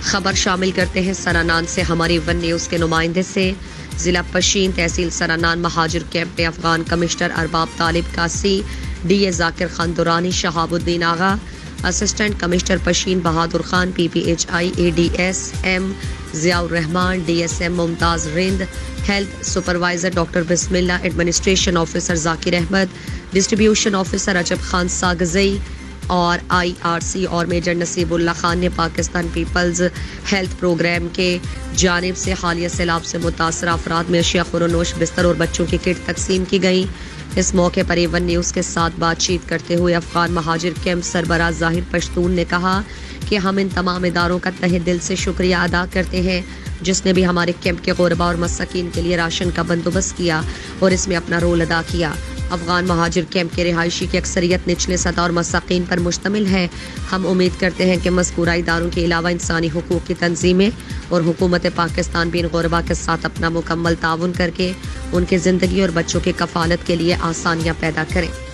خبر شامل کرتے ہیں سرانان سے ہماری ون نیوز کے نمائندے سے۔ ضلع پشین تحصیل سرانان مہاجر کیمپ میں افغان کمشنر ارباب طالب کاسی، D A Zakir Khan Durrani, Shahab ud-Din Agha, assistant commissioner Pishin Bahadur Khan, P P H I A D S M Zia ur-Rahman, D S M Mumtaz Rind, health supervisor doctor Bismillah, administration officer Zakir Ahmed, distribution officer Rajab Khan Sagzai اور آئی آر سی اور major نصیب اللہ خان نے پاکستان پیپلز ہیلتھ پروگرام کے جانب سے حالیہ سیلاب سے متاثرہ افراد میں اشیاء خورنوش، بستر اور بچوں کی کٹ تقسیم کی گئیں۔ اس موقع پر ایون نیوز کے ساتھ بات چیت کرتے ہوئے افغان مہاجر کیمپ سربراہ ظاہر پشتون نے کہا کہ ہم ان تمام اداروں کا تہہ دل سے شکریہ ادا کرتے ہیں جس نے بھی ہمارے کیمپ کے غربا اور مساکین کے لیے راشن کا بندوبست کیا اور اس میں اپنا رول ادا کیا۔ افغان مہاجر کیمپ کے رہائشی کی اکثریت نچلے سطح اور مساکین پر مشتمل ہے۔ ہم امید کرتے ہیں کہ مذکورہ اداروں کے علاوہ انسانی حقوق کی تنظیمیں اور حکومت پاکستان بھی ان غربا کے ساتھ اپنا مکمل تعاون کر کے ان کی زندگی اور بچوں کی کفالت کے لیے آسانیاں پیدا کریں۔